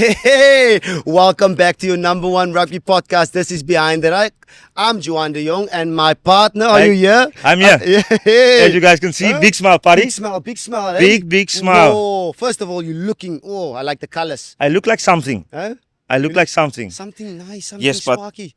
Hey, welcome back to your number one rugby podcast. This is Behind the Right. I'm Juan de Jong and my partner. Are you here? I'm here. As you guys can see, big smile, buddy. Big smile. Eh? Big smile. Whoa. First of all, you're looking. Oh, I like the colors. I look like something. Huh? I look like something. Something nice, something Yes, but- sparky.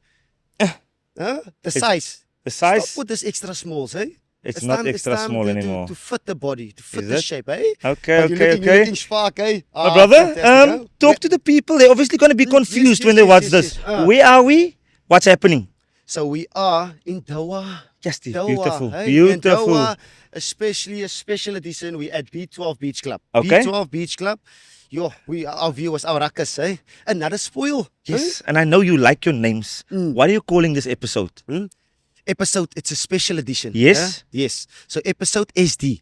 The size. The size, Stop with this extra smalls, eh? it's not extra small anymore. To fit the body, to fit Is the it? shape, eh? Okay. You're looking spark, eh? My brother, fantastic, huh? talk to the people. They're obviously going to be confused yes, when they yes, watch yes, this. yes. Where are we? What's happening? So we are in Doha. Just Doha, beautiful. hey? Beautiful. In Doha, especially a special edition. We at B12 Beach Club. Okay. B12 Beach Club. Our viewers, our rakkers, eh? Another spoil. Yes, and I know you like your names. What are you calling this episode? Episode, it's a special edition. Yes? huh? Yes. So episode SD.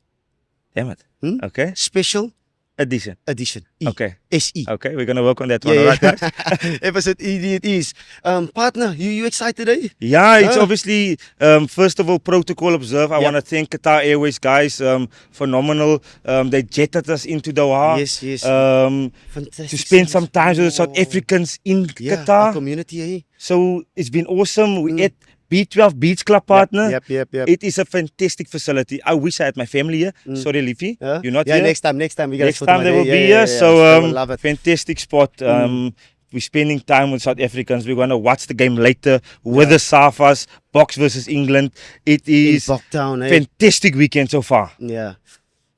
Damn it. Hmm? Okay. Special Edition. edition. E. Okay. SE. Okay, we're going to work on that one. Yeah, All right, guys? Episode ED it is. Partner, you excited, eh? Yeah, it's Huh? obviously, first of all, protocol observe. I Yeah. want to thank Qatar Airways, guys. Phenomenal. They jetted us into Doha. Yes. Fantastic. To spend some service. time with the South Oh. Africans in Yeah, our Qatar. community, eh? So it's been awesome. We at B12 Beach Club, partner. Yep. It is a fantastic facility. I wish I had my family here. Sorry, Leafy. Huh? You're not yeah, here. next time we gotta Next put time them they there. will be Yeah, here. yeah. So They will love it. fantastic spot. We're spending time with South Africans. We're going to watch the game later with the Safas, Box versus England. It In is Bucktown, eh? fantastic weekend so far. Yeah.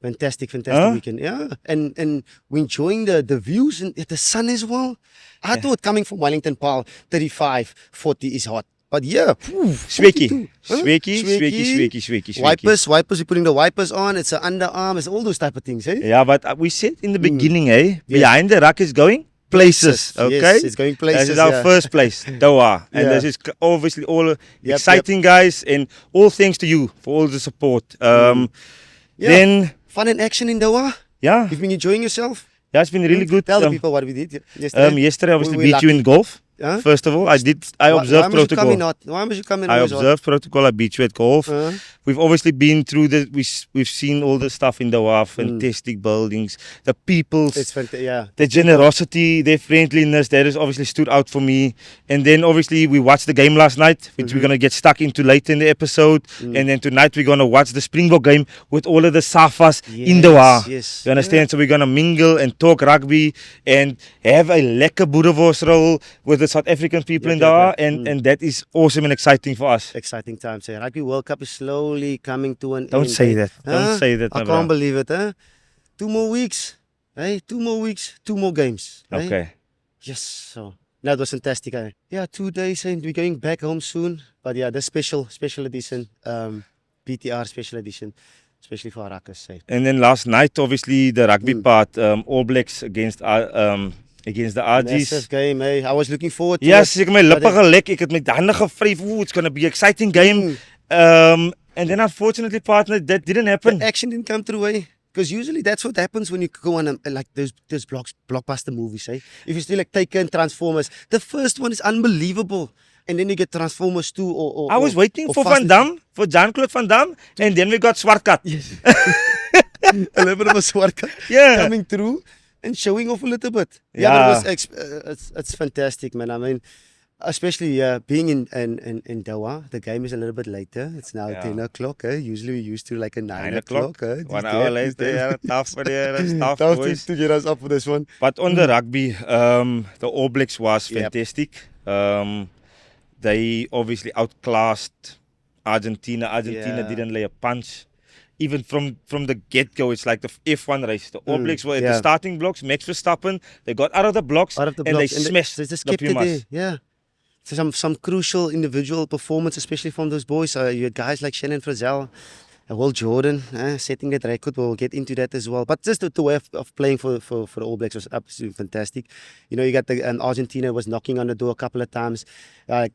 Fantastic Huh? weekend. Yeah. And we're enjoying the views and the sun as well. I thought coming from Wellington Paarl, 35, 40 is hot. But yeah, Swekkie. 42, huh? Swekkie. Wipers, we're putting the wipers on. It's an underarm. It's all those type of things, eh? Yeah, but we said in the beginning, behind the ruck is going places. Okay, Yes, it's going places. This is our yeah. first place, Doha, and Yeah. this is obviously all Yep. exciting, guys, and all thanks to you for all the support. Yeah. Then Fun and action in Doha. yeah, You've been enjoying yourself. it's been really good. Tell the people what we did yesterday. Yesterday, I obviously we beat you in golf. Huh? First of all, I observed protocol. Why must you come in? I always hot? observed protocol. I beat you at golf. Huh? We've obviously been through we've seen all the stuff in Doha, fantastic buildings, the people's, It's fantastic. Yeah. their generosity, their friendliness, that has obviously stood out for me. And then obviously we watched the game last night, which we're going to get stuck into later in the episode. And then tonight we're going to watch the Springbok game with all of the Safas in Doha. Yes. You understand? So we're going to mingle and talk rugby and have a lekker boerewors roll with the South African people in Doha. And that is awesome and exciting for us. Exciting times. Eh? Rugby World Cup is slowly coming to an Don't end. say eh? that. Don't say that, I my can't bro. believe it. Huh? 2 more weeks. Hey, 2 more weeks. 2 more games. eh? Okay. Yes. So that was fantastic. Eh? Yeah, 2 days and we're going back home soon. But yeah, the special edition, BTR special edition, especially for our rakkers. Eh? And then last night, obviously, the rugby part, All Blacks against the Massive Argies. game. Eh? I was looking forward to Yes, it. ek het my lippe But gelek, ek het my hande gevryf. Ooh, it's going to be an exciting game. And then unfortunately, partner, that didn't happen. the action didn't come through, eh? Because usually that's what happens when you go on like those blockbuster movies, eh? If you still like Taken, Transformers, the first one is unbelievable, and then you get Transformers 2 or I was waiting or for Fast Van Damme, for Jean-Claude Van Damme, and then we got Swartkat. Yes. A little bit of a swarka Yeah. coming through and showing off a little bit. Yeah. But it's fantastic, man. I mean, especially being in Doha, the game is a little bit later. It's now 10 o'clock. Usually we used to like a 9 o'clock. 1 hour later, yeah, tough for the tough Tough boys. to get us up for this one. But on the rugby, the All Blacks was Yep. fantastic. They obviously outclassed Argentina. Argentina Yeah. didn't lay a punch. Even from the get-go, it's like the F1 race. The All Blacks were at the yeah. starting blocks. Max Verstappen, they got out of the blocks, Out of the and they blocks, and smashed they just the kept it there. Pumas. Yeah. So some crucial individual performance, especially from those boys. You had guys like Shannon Frizzell, Will Jordan, setting that record. We'll get into that as well. But just the way of playing for the All Blacks was absolutely fantastic. You know, you got the Argentina was knocking on the door a couple of times.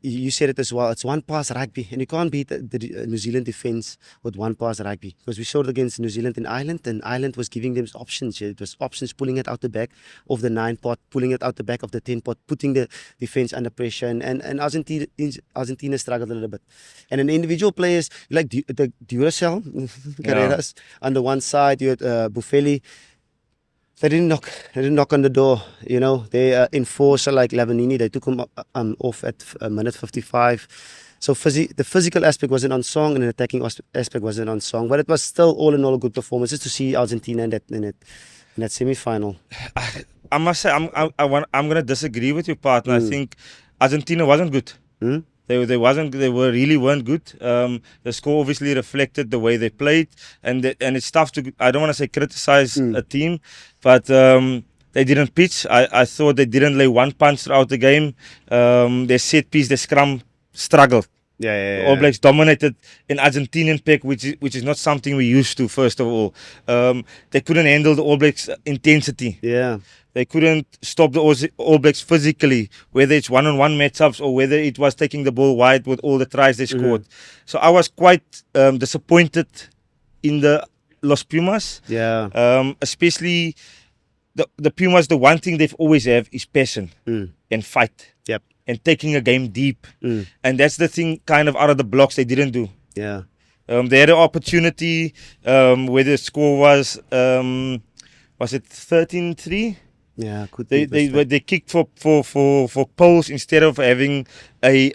You said it as well. It's one pass rugby, and you can't beat the New Zealand defense with one pass rugby, because we saw it against New Zealand and Ireland was giving them options. It was options, pulling it out the back of the 9 pot, pulling it out the back of the 10 pot, putting the defense under pressure, and Argentina struggled a little bit. And in individual players like the Duracell, Carreras on the one side, you had Buffelli. They didn't knock on the door. You know, they enforcer like Lavanini, they took him off at a minute 55. So the physical aspect wasn't on song, and the attacking aspect wasn't on song. But it was still all in all a good performance. Just to see Argentina in that semi-final. I must say, I'm gonna disagree with your partner. I think Argentina wasn't good. They really weren't good. The score obviously reflected the way they played, and it's tough to, I don't want to say criticize a team, but they didn't pitch. I thought they didn't lay one punch throughout the game. Their set piece, their scrum struggled. Yeah. All Blacks dominated an Argentinian pack, which is not something we used to. First of all, they couldn't handle the All Blacks intensity. Yeah. They couldn't stop the All Blacks physically, whether it's one-on-one matchups or whether it was taking the ball wide with all the tries they scored. So I was quite disappointed in the Los Pumas. Yeah. Especially the Pumas, the one thing they've always have is passion and fight. Yep. And taking a game deep. And that's the thing kind of out of the blocks they didn't do. Yeah. They had an opportunity where the score was it 13-3? Yeah, could be. They kicked for poles instead of having a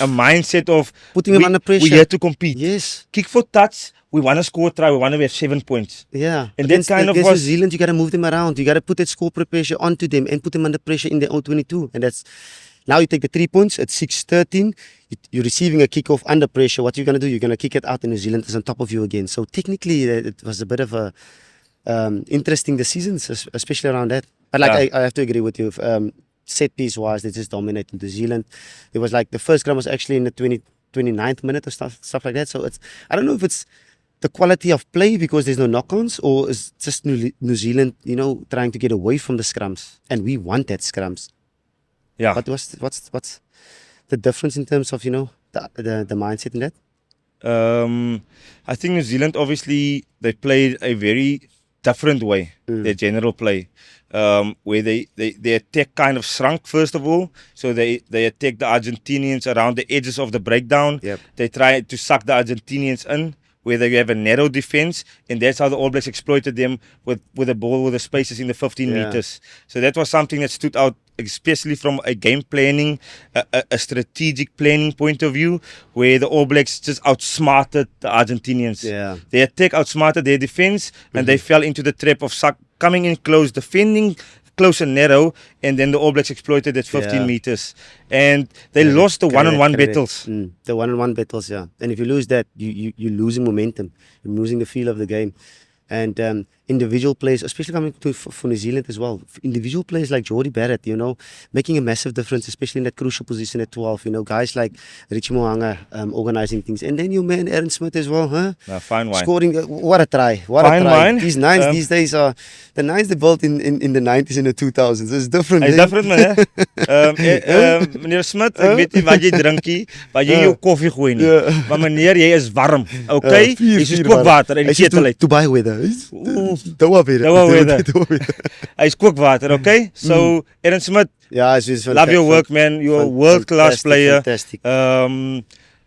mindset of putting them under pressure. We had to compete. Yes. Kick for touch. We want to score a try. We want to have 7 points. Yeah. And that kind of was New Zealand. You got to move them around. You got to put that score pressure onto them and put them under pressure in their own 22. And that's now you take the 3 points at 6-13. You're receiving a kick off under pressure. What you're gonna do? You're gonna kick it out, and New Zealand is on top of you again. So technically, it was a bit of a interesting decisions, especially around that. But like I have to agree with you. Set piece wise, they just dominated New Zealand. It was like the first scrum was actually in the 29th minute or stuff like that. So I don't know if it's the quality of play because there's no knock-ons, or is just New Zealand, trying to get away from the scrums, and we want that scrums. Yeah. But what's the difference in terms of the mindset in that? I think New Zealand obviously they played a very different way, their general play, where they attack kind of shrunk first of all. So they attack the Argentinians around the edges of the breakdown. Yep. They try to suck the Argentinians in, where they have a narrow defense, and that's how the All Blacks exploited them with the ball, with the spaces in the 15 meters. So that was something that stood out, especially from a game planning, a strategic planning point of view, where the All Blacks just outsmarted the Argentinians. Yeah. Their attack outsmarted their defense, and they fell into the trap of coming in close, defending close and narrow, and then the All Blacks exploited that 15 meters. And they lost the one-on-one battles. The one-on-one battles, yeah. And if you lose that, you're losing momentum. You're losing the feel of the game. And individual players, especially coming for New Zealand as well, individual players like Jordie Barrett, making a massive difference, especially in that crucial position at 12. Guys like Richie Mo'unga organizing things. And then your man Aaron Smith as well, huh? No, fine wine. Scoring, what a try. What fine a try. Wine. These nines these days are, the nines they built in the 90s and the 2000s. It's different. It's different, man. Meneer Smith, ek weet nie wat jy drinkie, wat jy jou koffie gooi nie. Maar meneer, jy is warm, okay? Jy is kookwater in die ketel uit. Dubai weather. Doha weather. Hy's kookwater, okay? So, Aaron Smith, love your work, man. You're a world-class player. Fantastic.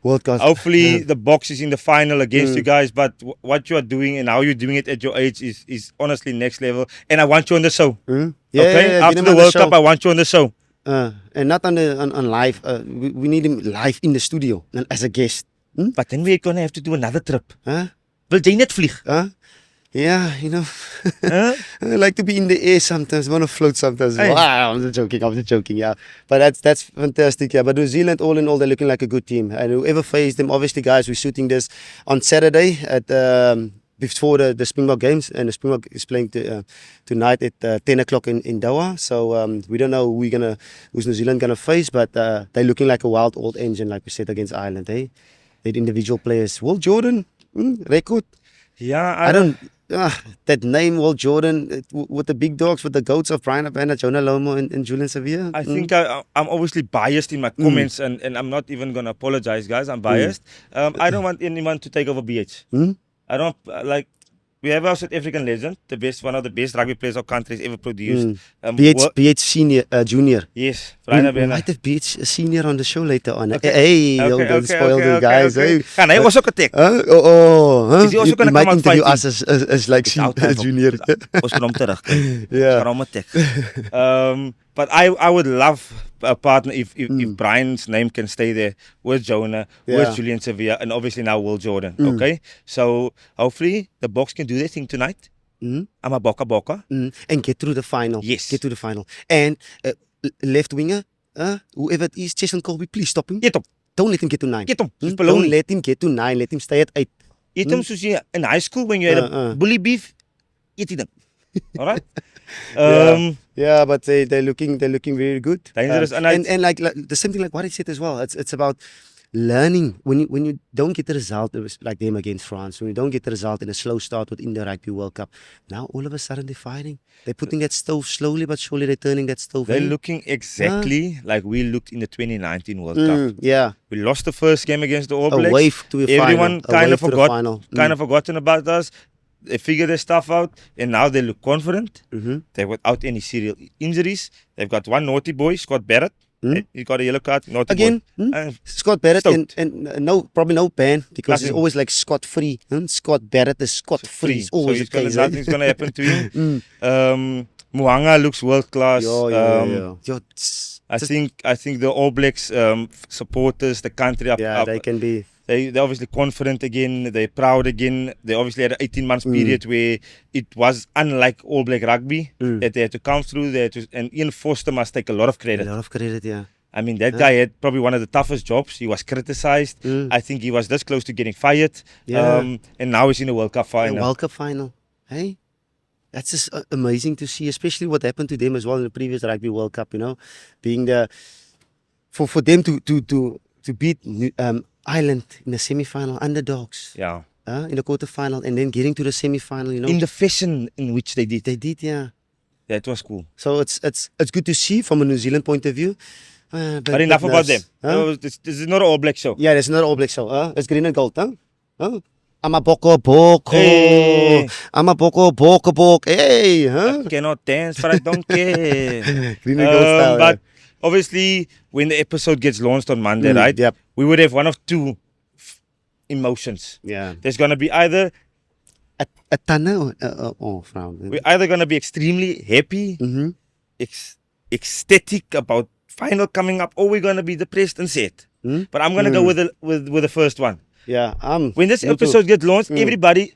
World class. Hopefully the box is in the final against you guys, but what you are doing and how you're doing it at your age is honestly next level. And I want you on the show. Okay? After the World Cup, I want you on the show. And not on live. We need him live in the studio and as a guest. But then we're going to have to do another trip. Wil jy net vlieg? Yeah, I like to be in the air sometimes. I want to float sometimes. Hey. Wow, I'm just joking, yeah. But that's fantastic, yeah. But New Zealand, all in all, they're looking like a good team. And whoever faced them, obviously, guys, we're shooting this on Saturday at before the Springbok games. And the Springbok is playing tonight at 10 o'clock in Doha. So we don't know who's New Zealand going to face, but they're looking like a wild old engine, like we said, against Ireland, eh? They're individual players. Will Jordan, record. Yeah, I don't... that name, Will Jordan, with the big dogs, with the goats of Brian Habana, Jonah Lomo, and Julian Sevilla. I think I'm obviously biased in my comments, and I'm not even going to apologize, guys. I'm biased. I don't want anyone to take over BH. I don't, we have our South African legend, one of the best rugby players our country has ever produced. BH senior, junior. Yes, We Brian might have BH senior on the show later on. Okay. Hey, don't spoil the guys. Okay. Hey. Can I also attack? Huh? Is he also gonna might come out interview fighting? us as like junior. Ons kan hom terugkry. Yeah. Ons gaan hom attack. But I would love a partner if Brian's name can stay there with Jonah, with Julian Sevilla, and obviously now Will Jordan. Okay, so hopefully the Boks can do their thing tonight. I'm a boka. And get through the final. Yes. Get through the final. And left winger, whoever it is, Jason Colby, please stop him. Get hom. Don't let him get to 9. Get hom. Don't let him get to 9. Let him stay at 8. Eat him soos jy in high school when you had a bully beef. Eat him. All right. Yeah, but they're looking very good. Dangerous. And like the same thing like what he said as well. It's about learning when you don't get the result. It was like them against France. When you don't get the result in a slow start within the Rugby World Cup, now all of a sudden they're fighting. They're putting that stove slowly but surely. They're turning that stove. They're looking exactly like we looked in the 2019 World Cup. Yeah, we lost the first game against the All Blacks. Away to the Everyone final. kind of Away to the final. kind of forgotten about us. They figured their stuff out, and now they look confident. They're without any serial injuries. They've got one naughty boy, Scott Barrett. He got a yellow card. Naughty again. boy. Scott Barrett and probably no ban because it's always like Scott free. Scott Barrett is Scott free. It's always so nothing's gonna happen to him. Muhanga looks world class. I think the All Blacks supporters, the country they can be. They're obviously confident again. They're proud again. They obviously had an 18 months period where it was unlike All Black rugby that they had to come through. And Ian Foster must take a lot of credit. A lot of credit, yeah. I mean, that guy had probably one of the toughest jobs. He was criticized. I think he was this close to getting fired. And now he's in a World Cup final. World Cup final. Hey? That's just amazing to see, especially what happened to them as well in the previous Rugby World Cup, being the for them to beat Ireland in the semi-final, underdogs. Yeah. In the quarter-final, and then getting to the semi-final, In the fashion in which they did. They did, yeah. That was cool. So it's good to see from a New Zealand point of view. But enough about them. This is not an All Black show. Yeah, it's not an All Black show. It's green and gold, I'm a boko. Hey. I'm a boko. Hey, I cannot dance, but I don't care. Green and gold style. But obviously, when the episode gets launched on Monday, right? Yep. We would have one of two emotions. Yeah. There's gonna be either a tunnel or frown. we're either gonna be extremely happy, ecstatic about final coming up, or we're gonna be depressed and sad. But I'm gonna go with the first one. Yeah. When this episode gets launched, everybody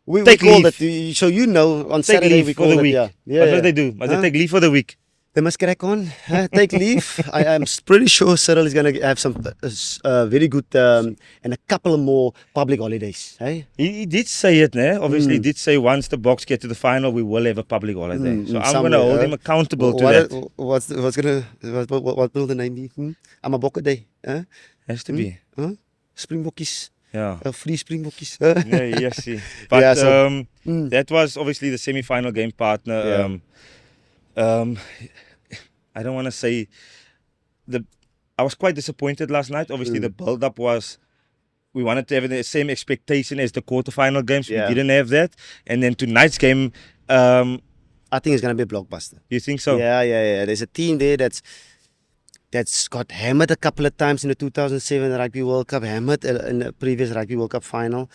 we take call leave. that. So on take Saturday leave we for call the it, week. Yeah. What do they do? Must they take leave for the week? They must crack on, take leave. I'm pretty sure Cyril is going to have some very good and a couple of more public holidays. Hey? He did say it, né? Obviously, he did say once the Boks get to the final, we will have a public holiday. So I'm going to hold him accountable to that. What will the name be? I'm a Bokke Day. Has to be. Springbokkies. Yeah. Free Springbokkies. Yes, see. But that was obviously the semi-final game partner. I don't want to say I was quite disappointed last night. Obviously, the build-up was we wanted to have the same expectation as the quarter-final games. We didn't have that. And then tonight's game, I think it's going to be a blockbuster. You think so? Yeah. There's a team there that's got hammered a couple of times in the 2007 Rugby World Cup, hammered in the previous Rugby World Cup final.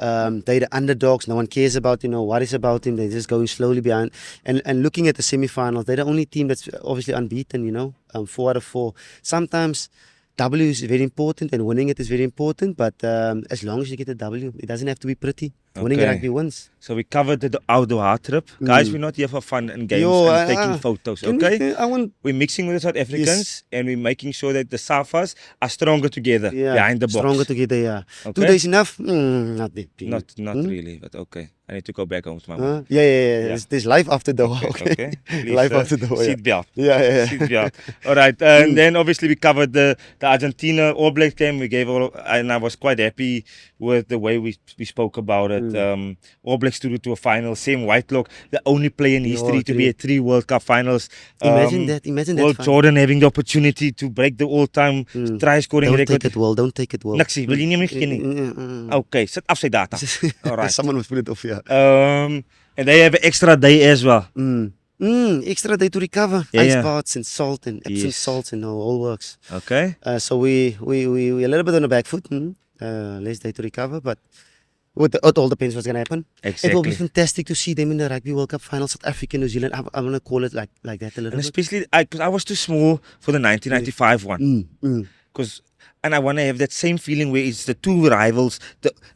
They're the underdogs. No one cares about worries about them. They're just going slowly behind. And looking at the semi-finals, they're the only team that's obviously unbeaten. 4 out of 4. Sometimes W is very important and winning it is very important. But as long as you get a W, it doesn't have to be pretty. Winning rugby wins. So we covered the Doha trip. Guys, we're not here for fun and games and taking photos, okay? We're mixing with the South Africans and we're making sure that the Safas are stronger together behind the box. Stronger together, yeah. Okay. 2 days enough? Not that big. Not really, but okay. I need to go back home to my mom. Yeah. There's life after Doha, okay? Please, life after Doha, seatbelt. Yeah. Seatbelt. All right, and then obviously we covered the Argentina All Blacks game. And I was quite happy with the way we spoke about it. All Blacks to a final, same Whitelock, the only player in history to be at 3 World Cup finals. Imagine that. Will Jordan having the opportunity to break the all-time try scoring record. Don't take it well. Nixie, wil jy nie meer gee nie? Okay, sit af sy data. All right. Someone must put it off, yeah. And they have an extra day as well. Extra day to recover. Yeah, Ice yeah. baths and salt and Epsom Yes. salts and all works. Okay. So we a little bit on the back foot. Less day to recover, but it all depends what's gonna happen. It will be Exactly. fantastic to see them in the Rugby World Cup final, South Africa, New Zealand. I'm gonna call it like that a little And bit. especially, because I was too small for the 1995 one. And I want to have that same feeling where it's the two rivals,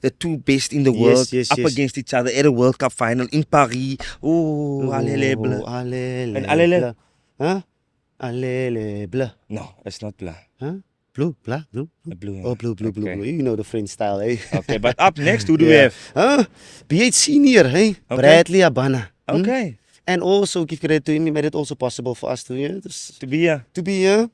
the two best in the world, Yes, up yes. against each other at a World Cup final in Paris. Oh, allele bleu. Alele. And alele. Bleu. Huh? Alele bleu. No, it's not bleu. Huh? Blue, blue. Blue. Oh, blue. Okay. You know the French style, eh? Okay, but up next, who do we Yeah. have? Huh? B8 Senior, hey? Okay. Bradley Habana. Okay. And also give credit to him, he made it also possible for us to, To be here. here,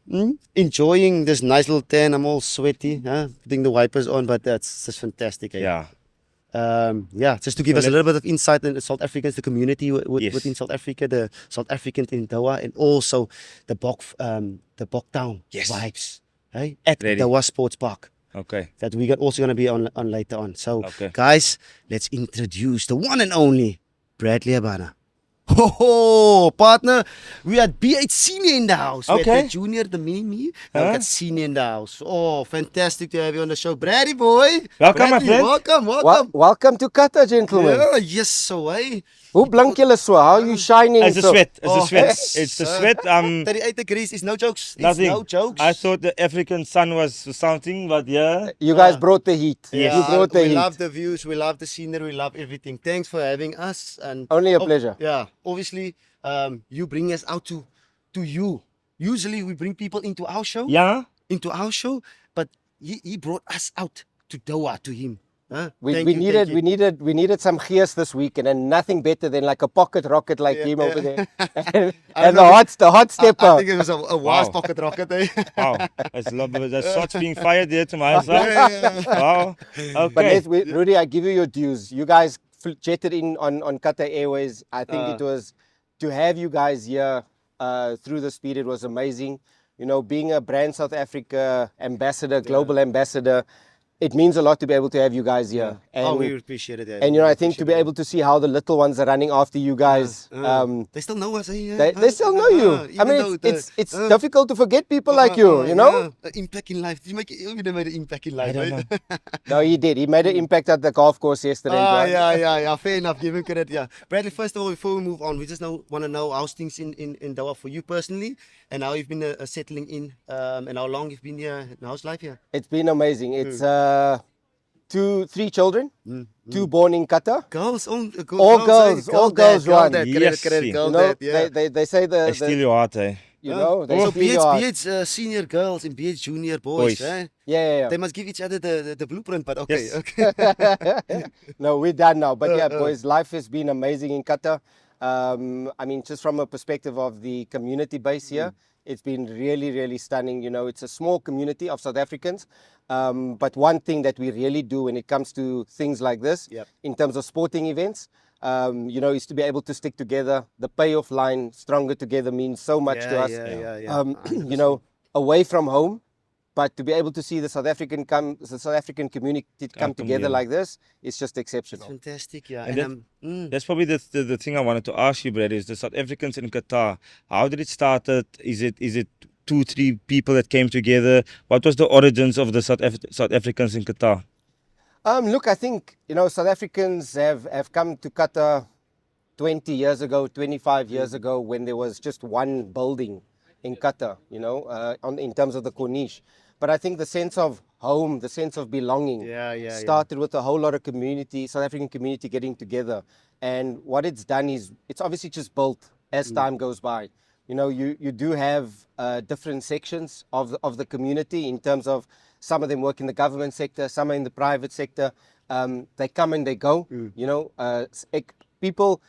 enjoying this nice little tan. I'm all sweaty, putting the wipers on, but that's just fantastic. Eh? Yeah. Just to give us a little bit of insight in the South Africans, the community Yes. within South Africa, the South Africans in Doha, and also the Boktown Yes. vibes, hey? At Ready. Doha Sports Park. Okay. That we are also going to be on later on. So, Okay. guys, let's introduce the one and only Bradley Habana. Ho, partner, we had B8 Senior in the house. We had Okay. the junior, the mini, and we Huh? got Senior in the house. Oh, fantastic to have you on the show. Brady boy. Welcome, my Bradley, friend. Welcome. Welcome to Qatar, gentlemen. Yeah, yes, so, eh? Hoe blank julle so? How are you shining It's the so? sweat. It's the Oh, sweat. yes, It's the sir. sweat. 38 degrees is no jokes. It's Nothing. no jokes. I thought the African sun was something, but yeah. You guys brought the heat. Yes. You brought the we heat. love the views, we love the scenery, we love everything. Thanks for having us. And Only a pleasure. Yeah, obviously, you bring us out to you. Usually, we bring people into our show. Yeah. But he brought us out to Doha to him. Huh? We Thank you, needed thank you. we needed some gears this week, and then nothing better than like a pocket rocket like Yeah, him yeah. over there, I and know the hot I stepper. think it was a wise Wow. pocket rocket. Eh? Wow. There's shots being fired there to my side. Yeah. Wow. But Okay. Rudy, I give you your dues. You guys jetted in on Qatar Airways. I think it was to have you guys here through this period was amazing. You know, being a brand South Africa ambassador, global ambassador, it means a lot to be able to have you guys here. And, we appreciate it. and you know, I think to be able to see how the little ones are running after you guys. They still know us. Eh? They still know you. I mean, it's difficult to forget people like you, you know? Yeah. Impact in life. You made an impact in life. don't right? know. No, he did. He made an impact at the golf course yesterday. John. Yeah. Fair enough. Give him credit. Yeah. Bradley, first of all, before we move on, we just want to know how's things in Doha for you personally, and how you've been settling in, and how long you've been here, and how's life here? It's been amazing. It's 3 children, 2 born in Qatar. Girls, All girls, girls, all girls, Ron. Yes, Credit, see. girl You know, dad, yeah. they say They steal your heart, eh? you know, they So steal your heart. BH senior girls and BH junior boys. Boys. Eh? Yeah. They must give each other the blueprint, but okay. Yes. Okay. No, we're done now. But yeah, boys, life has been amazing in Qatar. I mean, just from a perspective of the community base here, it's been really, really stunning. You know, it's a small community of South Africans. But one thing that we really do when it comes to things like this, Yep. in terms of sporting events, you know, is to be able to stick together. The payoff line, stronger together, means so much to us. Yeah. You know, away from home, but to be able to see the South African community come together together. like this, it's just It's exceptional. fantastic, yeah. And And That's probably the thing I wanted to ask you, Brad, is the South Africans in Qatar. How did it start? Is it 2-3 people that came together? What was the origins of the South Africans in Qatar? Look, I think, you know, South Africans have come to Qatar 20 years ago, 25 years ago, when there was just one building in Qatar, you know, in terms of the Corniche. But I think the sense of home, the sense of belonging started with a whole lot of community, South African community getting together. And what it's done is it's obviously just built as time goes by. You know, you do have different sections of the community in terms of some of them work in the government sector, some are in the private sector. They come and they go, you know, people,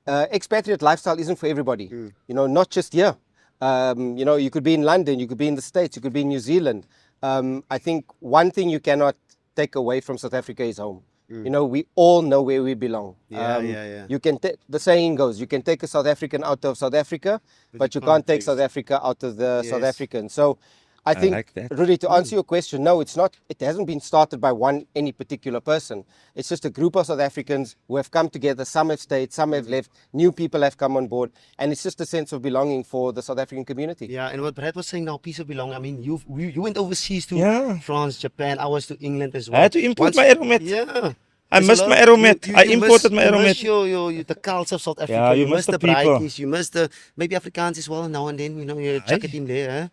expatriate lifestyle isn't for everybody, you know, not just here. You know, you could be in London, you could be in the States, you could be in New Zealand. I think one thing you cannot take away from South Africa is home. You know, we all know where we belong. Yeah. You can the saying goes, you can take a South African out of South Africa, but you can't take South Africa out of the South Yes. African. So I think, like that. Rudy, to answer your question, no, it's not. It hasn't been started by any particular person. It's just a group of South Africans who have come together. Some have stayed, some have left. New people have come on board, and it's just a sense of belonging for the South African community. Yeah, and what Brad was saying now, piece of belonging. I mean, you went overseas to Yeah. France, Japan. I was to England as I well. had to import my Aeromet. Yeah. I There's a missed lot my of- Aeromet. I imported my you miss Aeromet. the culture of South Africa. Yeah, you you miss miss the the people. brightness. You miss the maybe Afrikaans as well now and then. You know, you chuck it in there.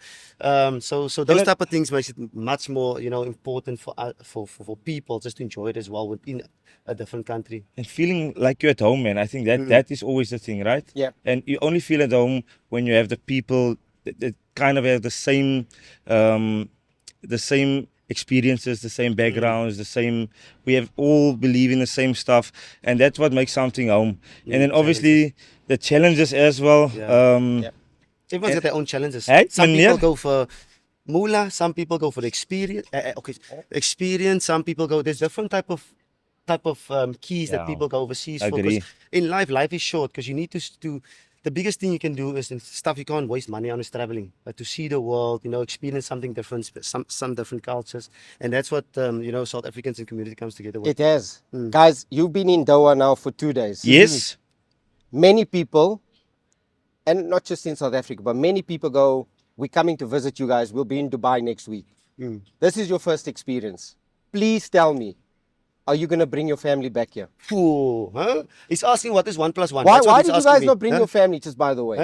So those it- type of things makes it much more important for people just to enjoy it as well within a different country. And feeling like you're at home, man. I think that is always the thing, right? Yeah. And you only feel at home when you have the people that kind of have the same experiences, the same backgrounds, the same. We have all believe in the same stuff, and that's what makes something home. And then obviously the challenges as well. Yeah. Yeah. Everyone's got their own challenges. Hey, Some meneer. people go for moolah, some people go for the experience. Experience. Some people go. There's different type of keys that Yeah. people go overseas for. Agree. 'Cause in life is short because you need to. The biggest thing you can do is stuff you can't waste money on is traveling, to see the world, experience something different, some different cultures, and that's what South Africans and community comes together with. It has. Guys, you've been in Doha now for 2 days. Yes. Many people, and not just in South Africa, but many people go, we're coming to visit you guys. We'll be in Dubai next week. This is your first experience. Please tell me, are you going to bring your family back here? Ooh, huh? He's asking what is 1 + 1. Why That's what why he's did you asking guys me, not bring huh? your family, just by the way?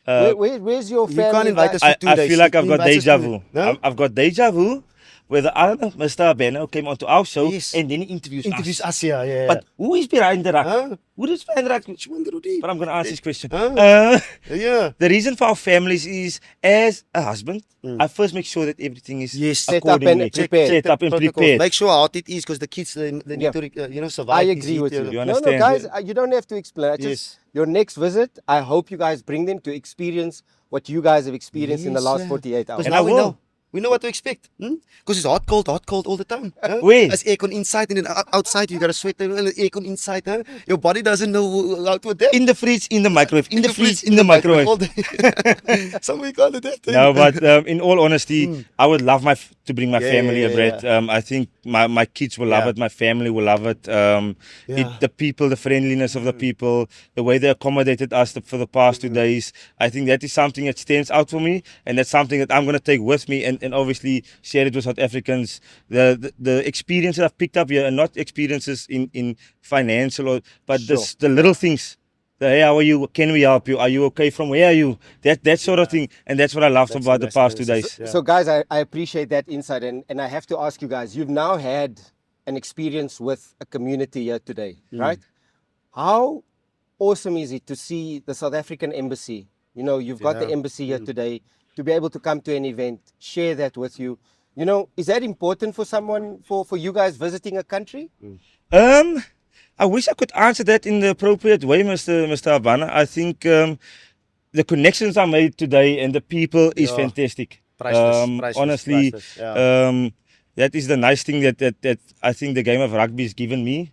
Hey? Where's your You family? can't invite guys? us to 2 I days. feel like I've He got invites us deja to- vu. No? I've got deja vu where the other Mr. Habana came onto our show Yes. and then he interviews us. Yeah, yeah. But who is behind the rack? Huh? Who is behind the rack? Rudy. But I'm going to answer this question. Huh? Yeah. The reason for our families is, as a husband, I first make sure that everything is Yes. Set up and accordingly prepared. set up and Protocols. prepared. Make sure how hot it is because the kids they need Yeah. to survive. I this agree heat, with you you. know. You No, understand? guys, you don't have to explain. Yes. Your next visit, I hope you guys bring them to experience what you guys have experienced in the Yes, last sir. 48 hours. Because And now I we will. know. We know what to expect. Because it's hot, cold all the time. Huh? Where? There's aircon inside and then outside you got to sweat and aircon inside. Huh? Your body doesn't know how to adapt. In the fridge, in the microwave. In the fridge, in the microwave. all day. Somebody can't adapt. No, but in all honesty, I would love to bring my Yeah, family yeah, here, yeah, Brad. I think my kids will love Yeah. it. My family will love it. The people, the friendliness of the people, the way they accommodated us for the past 2 days. I think that is something that stands out for me, and that's something that I'm going to take with me and obviously share it with South Africans. The experience that I've picked up here, and not experiences in financial, but Sure. the little things. Hey, how are you? Can we help you? Are you okay? From where are you? That sort of thing. And that's what I loved about the past 2 days. Yeah. So, guys, I appreciate that insight. And I have to ask you guys, you've now had an experience with a community here today, right? How awesome is it to see the South African embassy? You've got the Yeah. embassy here today, to be able to come to an event, share that with you. Is that important for someone, for you guys visiting a country? I wish I could answer that in the appropriate way, Mr. Habana. I think the connections I made today and the people is Yeah. fantastic. Priceless, Honestly, priceless, yeah. that is the nice thing that I think the game of rugby has given me.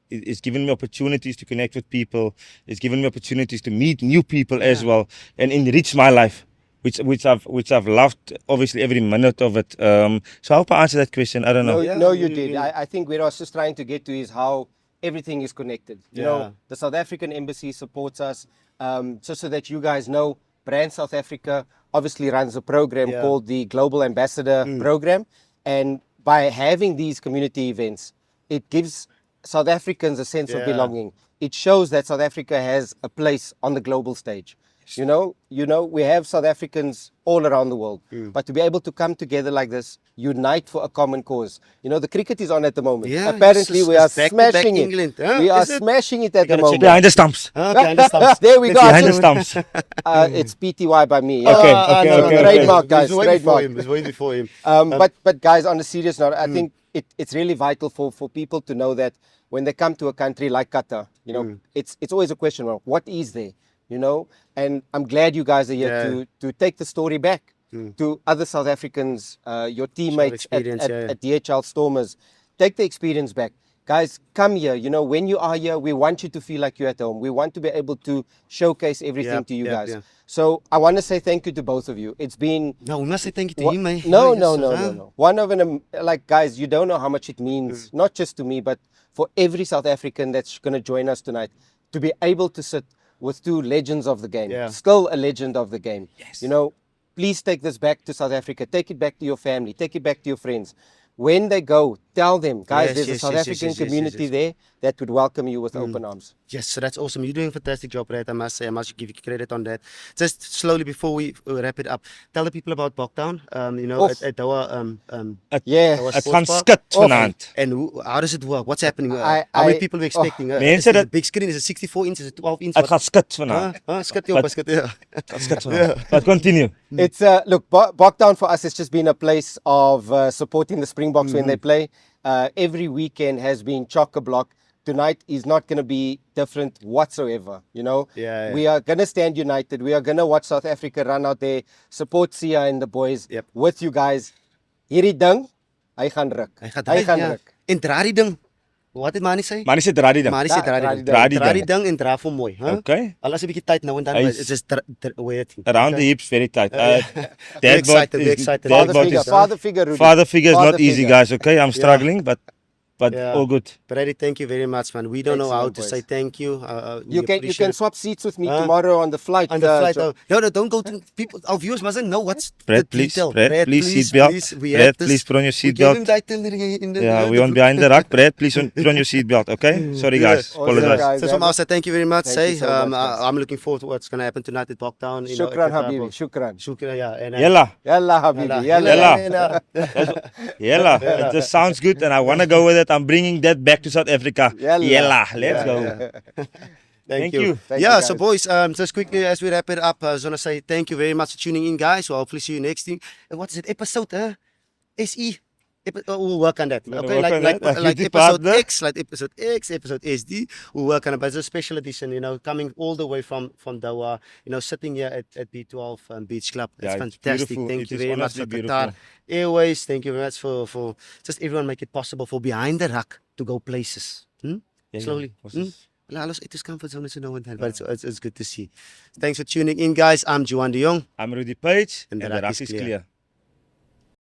It's given me opportunities to connect with people. It's given me opportunities to meet new people as well and enrich my life, which I've loved, obviously, every minute of it. So I hope I answered that question. I don't know. No, you did. I think where I was just trying to get to is how everything is connected. Yeah. The South African embassy supports us, just so that you guys know. Brand South Africa obviously runs a program Yeah. called the Global Ambassador Program, and by having these community events, it gives South Africans a sense of Yeah. belonging. It shows that South Africa has a place on the global stage. We have South Africans all around the world, but to be able to come together like this, unite for a common cause. The cricket is on at the moment. Yeah, Apparently, it's we are back-to-back smashing it. England, huh? We are Is it? smashing it at the gotta check moment. Behind the stumps. Behind the stumps. There we go. Behind I the think, stumps. it's PTY by me. Okay, Ah, okay, no, okay, no, okay. Trademark, guys, It's way before trademark. him. It's way before him. But guys, on a serious note, I think it's really vital for people to know that when they come to a country like Qatar, it's always a question of what is there, and I'm glad you guys are here Yeah. to take the story back to other South Africans, your teammates experience, at DHL Stormers. Take the experience back. guys, come here. You know, when you are here, we want you to feel like you're at home. We want to be able to showcase everything Yep, to you yep, guys. yeah. So I want to say thank you to both of you. It's been No, we must say thank you to Wha- him, eh? No, Yes, no, no, huh? no, no. One of them, like guys, you don't know how much it means, not just to me, but for every South African that's going to join us tonight, to be able to sit with two legends of the game, Yeah. still a legend of the game. Yes. You know, please take this back to South Africa. Take it back to your family. Take it back to your friends. When they go, tell them, guys, Yes, there's a yes, South yes, African yes, yes, yes, community yes. there that would welcome you with open arms. Yes, so that's awesome. You're doing a fantastic job, right? I must say, I must give you credit on that. Just slowly before we wrap it up, tell the people about Boktown. You know, Oof. at Doha, Yeah. Doha Dit Sports gaan Park. skit Of- vanaand. And how does it work? What's happening? I- How many I- people are we oh, expecting? Mense Is it a dat- big screen? Is it 64 inches? Is it 12 inches? Dit gaan skit vanaand. Skat jou op, But- skat, yeah. Dit gaan skit vanaand. But continue. It's look, Boktown for us has just been a place of supporting the Springboks when they play. Every weekend has been chock-a-block. Tonight is not going to be different whatsoever. You know, Yeah, yeah. we are going to stand united. We are going to watch South Africa run out there, support Sia and the boys Yep. with you guys. Hierdie ding, hy gaan ruk. Hy gaan Hy gaan ja. ruk. En dra die ding. Wat het Mani sê? Maar nie sê draai die ding. Mani sê dra die ding. Dra die Dra die ding. ding en dra vir mooi, hè? Okay. Al is 'n bietjie tyd nou en dan, Hy but is- it's just waiting. Around the hips, very tight. We're That excited, bot we're is- excited. that Father bot figure, is- father figure, Rudy. Father figure is Father not easy, figure. guys. Okay, I'm struggling, but Yeah. all good. Brady, thank you very much, man. We don't know how Excellent, to boys. say thank you. You We can appreciate swap seats with me Huh? tomorrow on the flight. on the flight. Jo- No, don't go to people. Our viewers mustn't know what's Brad, the please. detail. Brad, please, seatbelt. We Brad, have this. please put on your We give him seatbelt. the itinerary in the. Yeah, we on behind the ruck. Brad, please put on your seatbelt. Okay. Sorry, guys. Awesome, Apologize. guys. So from our side, thank you very much. Thank you so much, guys. I'm looking forward to what's going to happen tonight at Boktown. You know, Shukran, at Qatar Habibi. Airways. Shukran. Shukran, yeah. And, Yalla. Yalla, Habibi. Yalla. Yalla. Yalla. It just sounds good and I want to go with it. I'm bringing that back to South Africa. Yalla. Yalla. Let's go. Thank Thank you. you. Thank Yeah, you, so guys. boys, just quickly as we wrap it up, I just want to say thank you very much for tuning in, guys. We'll hopefully see you next thing. What is it? Episode, huh? SE. We'll work on that. We're gonna Okay, work on like that. like Beauty episode partner. X, like episode X, episode SD. We'll work on it. But it's a special edition, you know, coming all the way from Doha, you know, sitting here at B12 Beach Club. It's Yeah, it's fantastic. beautiful. Thank It you is very much for honestly Qatar beautiful. Airways. Thank you very much for just everyone make it possible for behind the ruck to go places. Yeah, Slowly. was Hmm? this- Well, alles uit ons comfort zone is no one but it's good to see. Thanks for tuning in, guys. I'm Juan de Jong. I'm Rudy Page And and the the ruck ruck is is clear. clear.